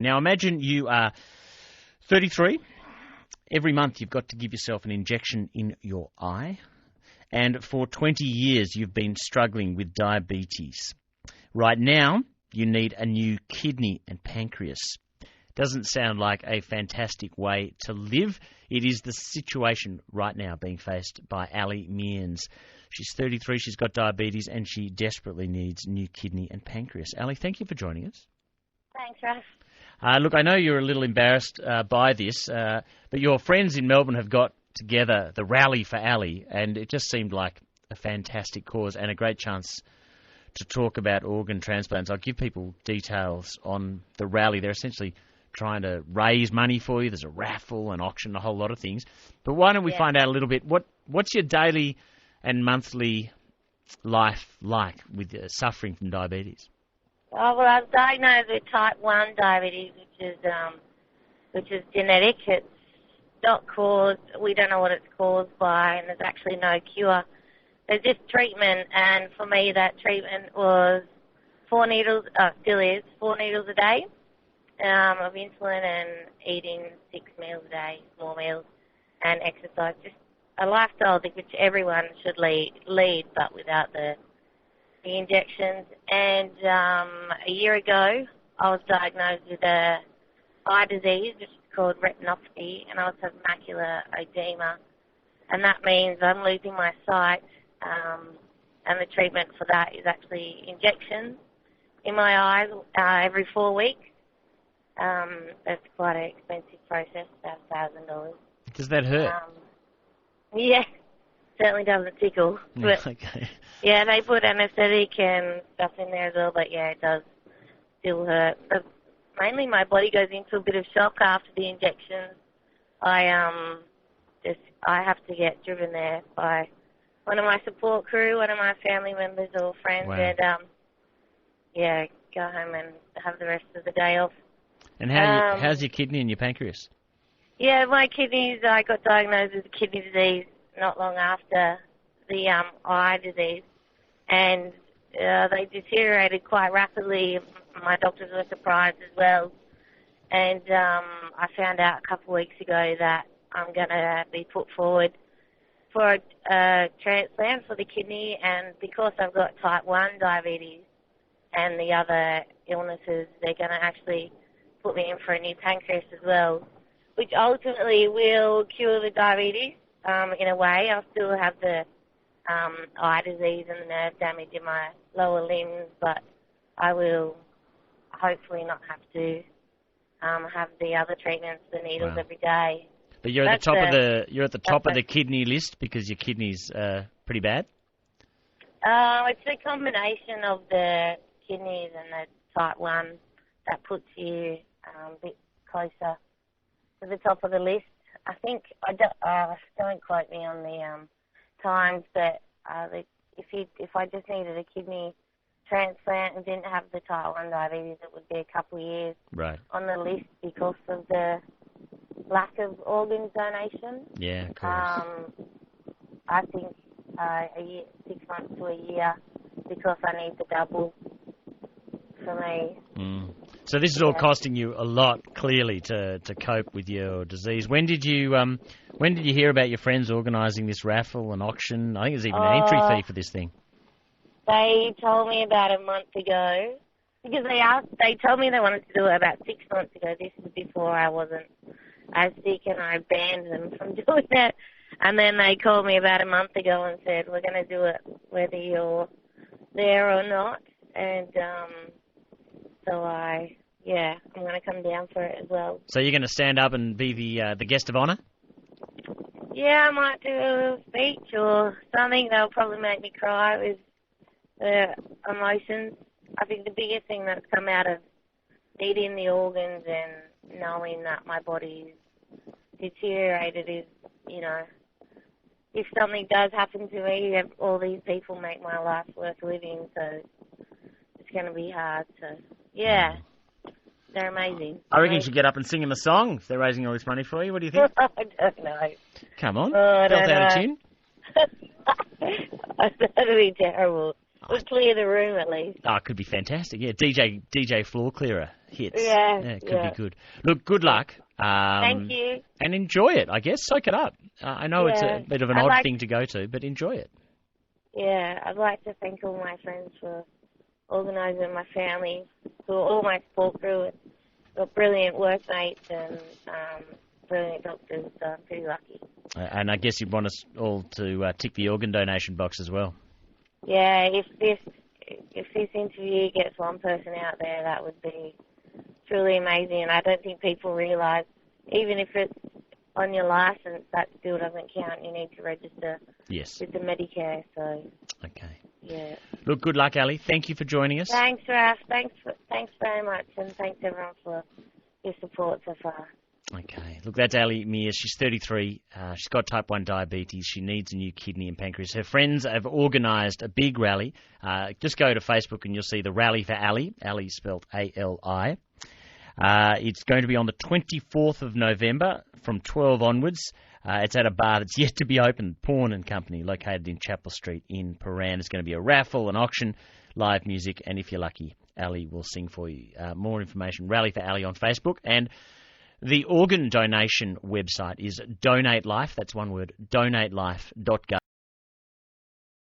Now imagine you are 33. Every month you've got to give yourself an injection in your eye. And for 20 years you've been struggling with diabetes. Right now you need a new kidney and pancreas. Doesn't sound like a fantastic way to live. It is the situation right now being faced by Ali Mearns. She's 33, she's got diabetes, and she desperately needs new kidney and pancreas. Ali, thank you for joining us. Thanks, Russ. Look, I know you're a little embarrassed by this, but your friends in Melbourne have got together the Rally for Ali, and it just seemed like a fantastic cause and a great chance to talk about organ transplants. I'll give people details on the rally. They're essentially trying to raise money for you. There's a raffle, an auction, a whole lot of things. But why don't we find out a little bit, what's your daily and monthly life like with suffering from diabetes? Oh, well, I was diagnosed with type 1 diabetes, which is genetic. It's not caused, we don't know what it's caused by, and there's actually no cure. There's just treatment, and for me that treatment was 4 needles, still is, 4 needles a day. Of insulin and eating 6 meals a day, small meals, and exercise. Just a lifestyle which everyone should lead, but without the injections. And a year ago, I was diagnosed with a eye disease, which is called retinopathy, and I also have macular edema. And that means I'm losing my sight, and the treatment for that is actually injections in my eyes every 4 weeks. That's quite an expensive process, about $1,000. Does that hurt? Yeah, certainly doesn't tickle. But, okay. Yeah, they put anaesthetic and stuff in there as well, but yeah, it does still hurt. But mainly my body goes into a bit of shock after the injections. I have to get driven there by one of my support crew, one of my family members or friends, and go home and have the rest of the day off. And how's your kidney and your pancreas? Yeah, my kidneys, I got diagnosed with kidney disease not long after the eye disease, and they deteriorated quite rapidly. My doctors were surprised as well, and I found out a couple of weeks ago that I'm going to be put forward for a transplant for the kidney, and because I've got type 1 diabetes and the other illnesses, they're going to actually put me in for a new pancreas as well, which ultimately will cure the diabetes in a way. I'll still have the eye disease and the nerve damage in my lower limbs, but I will hopefully not have to have the other treatments, the needles every day. But you're at the top of the kidney list because your kidney's pretty bad? It's a combination of the kidneys and the type 1 that puts you a bit closer to the top of the list. I think, don't quote me on the times, but if I just needed a kidney transplant and didn't have the type 1 diabetes, it would be a couple of years on the list because of the lack of organ donation. Yeah, of course. I think 6 months to a year because I need the double for me. So this is all costing you a lot, clearly, to cope with your disease. When did you hear about your friends organising this raffle and auction? I think there's even an entry fee for this thing. They told me about a month ago because they told me they wanted to do it about 6 months ago. This was before I wasn't as sick, and I banned them from doing that. And then they called me about a month ago and said, we're going to do it whether you're there or not. And so I'm going to come down for it as well. So you're going to stand up and be the guest of honour? Yeah, I might do a little speech or something. They'll probably make me cry with the emotions. I think the biggest thing that's come out of needing the organs and knowing that my body's deteriorated is, if something does happen to me, all these people make my life worth living, so it's going to be hard. So, yeah, they're amazing. I reckon you should get up and sing them a song if they're raising all this money for you. What do you think? I don't know. Come on. I don't Felt out of tune? That'd be terrible. Would clear the room at least. Oh, it could be fantastic. Yeah, DJ floor clearer hits. Yeah, it could be good. Look, good luck. Thank you. And enjoy it, I guess. Soak it up. I know it's a bit of an odd thing to go to, but enjoy it. Yeah, I'd like to thank all my friends for organising, my family, for all my support crew, and got brilliant workmates and brilliant doctors, so I'm pretty lucky. And I guess you'd want us all to tick the organ donation box as well. Yeah, if this interview gets one person out there, that would be truly amazing. And I don't think people realise, even if it's on your licence, that still doesn't count. You need to register with the Medicare. So okay. Yeah. Look, good luck, Ali. Thank you for joining us. Thanks, Raf. Thanks very much, and thanks everyone for your support so far. Okay. Look, that's Ali Mearns. She's 33. She's got type 1 diabetes. She needs a new kidney and pancreas. Her friends have organised a big rally. Just go to Facebook and you'll see the Rally for Ali. Ali spelled A-L-I. It's going to be on the 24th of November from 12 onwards. It's at a bar that's yet to be opened, Pawn and Company, located in Chapel Street in Paran. It's going to be a raffle, an auction, live music, and if you're lucky, Ali will sing for you. More information, Rally for Ali on Facebook. And the organ donation website is Donate Life. That's one word, donatelife.gov.